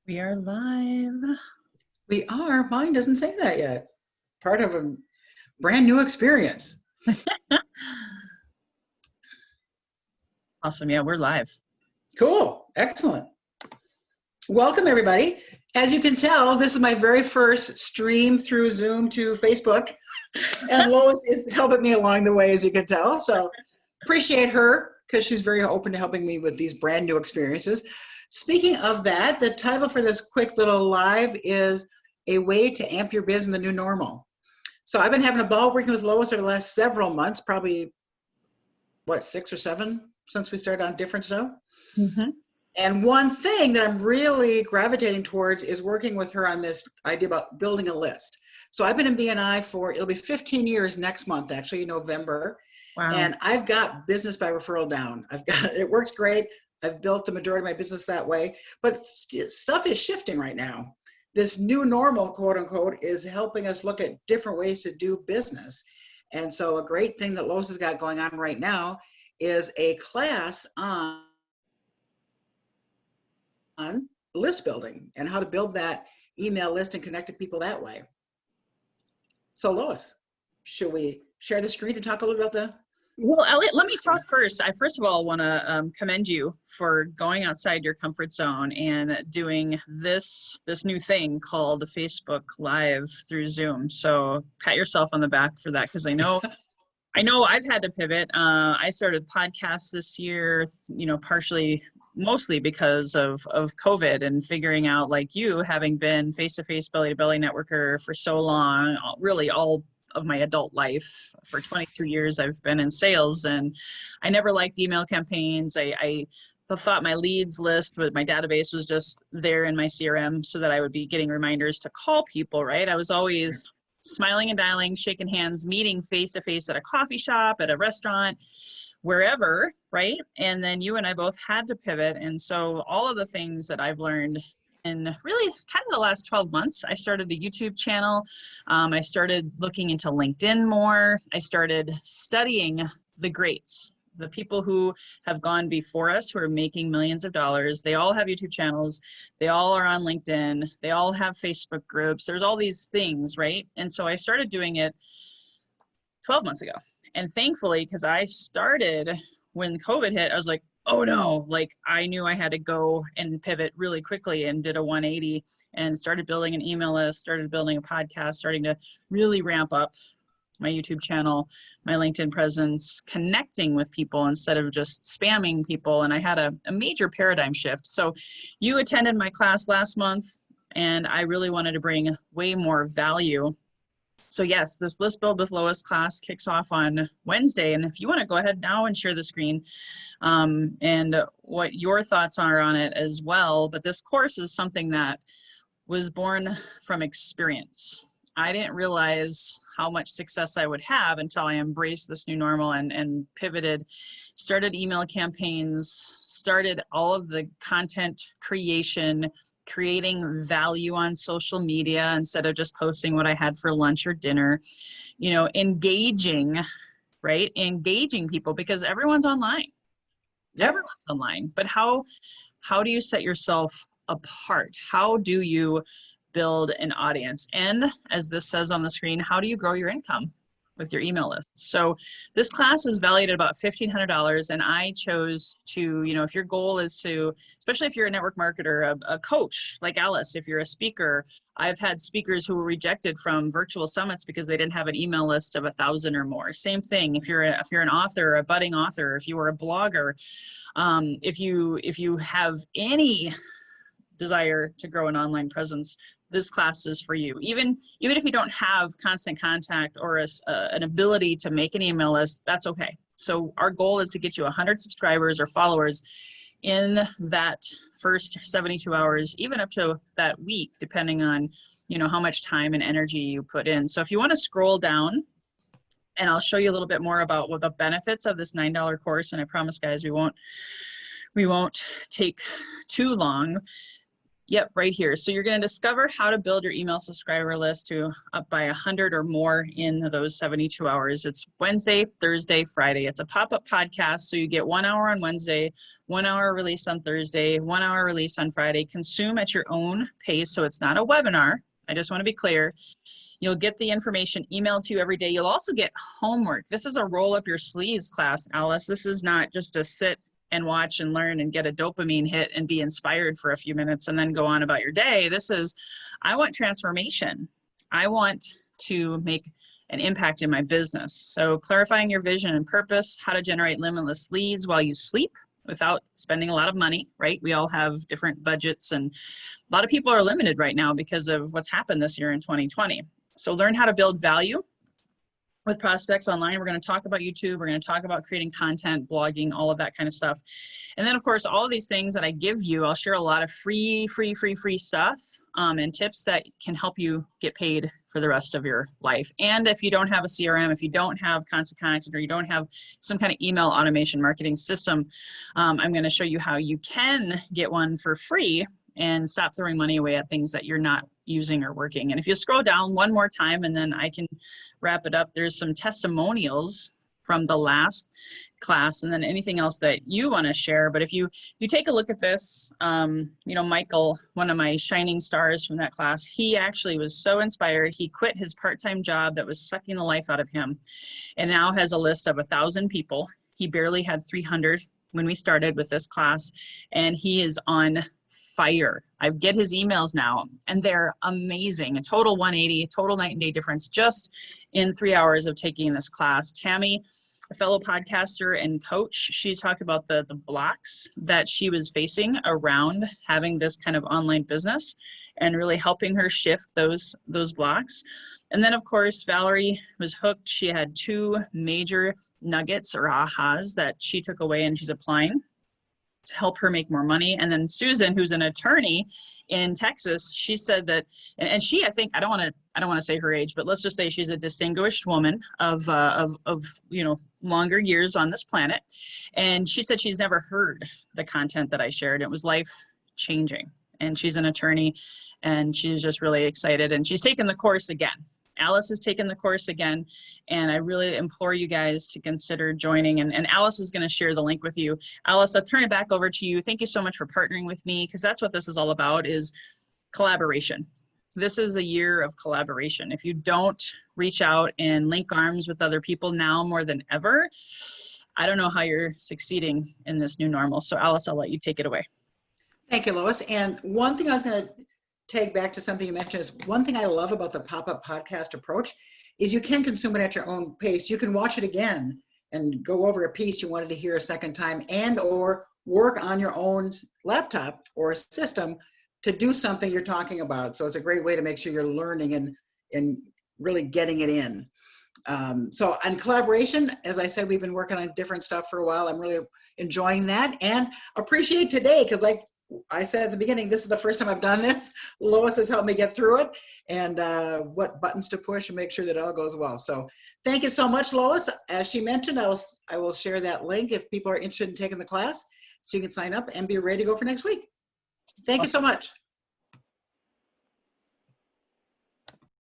We are live. We are. Mine doesn't say that yet. Part of a brand new experience. Awesome. Yeah, we're live. Cool. Excellent. Welcome, everybody. As you can tell, this is my very first stream through Zoom to Facebook. And Lois is helping me along the way, as you can tell. So appreciate her because she's very open to helping me with these brand new experiences. Speaking of that, the title for this quick little live is A Way to Amp Your Biz in the New Normal. So I've been having a ball working with Lois over the last several months, probably, 6 or 7 since we started on different stuff. Mm-hmm. And one thing that I'm really gravitating towards is working with her on this idea about building a list. So I've been in BNI for, it'll be 15 years next month, actually, November. Wow. And I've got business by referral down. It works great. I've built the majority of my business that way, but stuff is shifting right now. This new normal, quote unquote, is helping us look at different ways to do business. And so a great thing that Lois has got going on right now is a class on list building and how to build that email list and connect to people that way. So Lois, should we share the screen to talk a little about the... Well, Elliot, let me talk first. I first of all want to commend you for going outside your comfort zone and doing this new thing called Facebook Live through Zoom. So pat yourself on the back for that, because I know I've had to pivot. I started podcasts this year, mostly because of COVID and figuring out, like you, having been face-to-face, belly-to-belly networker for so long, really all of my adult life. For 22 years, I've been in sales, and I never liked email campaigns. I thought my leads list with my database was just there in my CRM so that I would be getting reminders to call people, right? I was always smiling and dialing, shaking hands, meeting face-to-face at a coffee shop, at a restaurant, wherever, right? And then you and I both had to pivot. And so all of the things that I've learned in really kind of the last 12 months, I started a YouTube channel. I started looking into LinkedIn more. I started studying the greats, the people who have gone before us, who are making millions of dollars. They all have YouTube channels. They all are on LinkedIn. They all have Facebook groups. There's all these things, right? And so I started doing it 12 months ago. And thankfully, because I started when COVID hit, I was like, oh no, like I knew I had to go and pivot really quickly, and did a 180 and started building an email list, started building a podcast, starting to really ramp up my YouTube channel, my LinkedIn presence, connecting with people instead of just spamming people. And I had a major paradigm shift. So you attended my class last month, and I really wanted to bring way more value. So yes, this List Build with Lois class kicks off on Wednesday. And if you want to go ahead now and share the screen and what your thoughts are on it as well. But this course is something that was born from experience. I didn't realize how much success I would have until I embraced this new normal and pivoted, started email campaigns, started all of the content creation, creating value on social media instead of just posting what I had for lunch or dinner, engaging, right? Engaging people, because everyone's online. Yep. Everyone's online. But how do you set yourself apart? How do you build an audience? And as this says on the screen, how do you grow your income with your email list? So this class is valued at about $1,500. And I chose to, if your goal is to, especially if you're a network marketer, a coach like Alice, if you're a speaker, I've had speakers who were rejected from virtual summits because they didn't have an email list of 1,000 or more. Same thing. If you're an author, a budding author, if you were a blogger, if you have any desire to grow an online presence, this class is for you. Even if you don't have constant contact or an ability to make an email list, that's okay. So our goal is to get you 100 subscribers or followers in that first 72 hours, even up to that week, depending on, how much time and energy you put in. So if you want to scroll down, and I'll show you a little bit more about what the benefits of this $9 course. And I promise, guys, we won't take too long. Yep, right here. So you're going to discover how to build your email subscriber list to up by 100 or more in those 72 hours. It's Wednesday, Thursday, Friday. It's a pop-up podcast. So you get 1 hour on Wednesday, 1 hour release on Thursday, 1 hour release on Friday. Consume at your own pace. So it's not a webinar. I just want to be clear. You'll get the information emailed to you every day. You'll also get homework. This is a roll up your sleeves class, Alice. This is not just a sit and watch and learn and get a dopamine hit and be inspired for a few minutes and then go on about your day. This is, I want transformation. I want to make an impact in my business. So clarifying your vision and purpose, how to generate limitless leads while you sleep without spending a lot of money, right? We all have different budgets, and a lot of people are limited right now because of what's happened this year in 2020. So learn how to build value with prospects online. We're going to talk about YouTube. We're going to talk about creating content, blogging, all of that kind of stuff. And then, of course, all of these things that I give you, I'll share a lot of free stuff and tips that can help you get paid for the rest of your life. And if you don't have a CRM, if you don't have Constant Contact, or you don't have some kind of email automation marketing system, I'm going to show you how you can get one for free and stop throwing money away at things that you're not using or working. And if you scroll down one more time and then I can wrap it up, there's some testimonials from the last class and then anything else that you want to share. But if you take a look at this, you know, Michael, one of my shining stars from that class, he actually was so inspired. He quit his part-time job that was sucking the life out of him and now has a list of 1,000 people. He barely had 300 when we started with this class, and he is on fire. I get his emails now and they're amazing. A total 180, a total night and day difference just in 3 hours of taking this class. Tammy, a fellow podcaster and coach, she talked about the blocks that she was facing around having this kind of online business and really helping her shift those blocks. And then of course, Valerie was hooked. She had 2 major nuggets or ahas that she took away and she's applying to help her make more money. And then Susan, who's an attorney in Texas, she said that, and she, I think, I don't want to say her age, but let's just say she's a distinguished woman of you know, longer years on this planet. And she said she's never heard the content that I shared. It was life changing. And she's an attorney and she's just really excited. And she's taken the course again. Alice has taken the course again, and I really implore you guys to consider joining. And Alice is going to share the link with you. Alice, I'll turn it back over to you. Thank you so much for partnering with me, because that's what this is all about, is collaboration. This is a year of collaboration. If you don't reach out and link arms with other people now more than ever, I don't know how you're succeeding in this new normal. So Alice, I'll let you take it away. Thank you, Lois. And one thing I was going to take back to something you mentioned is one thing I love about the pop-up podcast approach is you can consume it at your own pace. You can watch it again and go over a piece you wanted to hear a second time, and or work on your own laptop or system to do something you're talking about. So it's a great way to make sure you're learning and really getting it in. So on collaboration, as I said, we've been working on different stuff for a while. I'm really enjoying that and appreciate today, because like I said at the beginning, this is the first time I've done this. Lois has helped me get through it and what buttons to push and make sure that it all goes well. So thank you so much, Lois. As she mentioned, I will share that link if people are interested in taking the class, so you can sign up and be ready to go for next week. Thank you so much.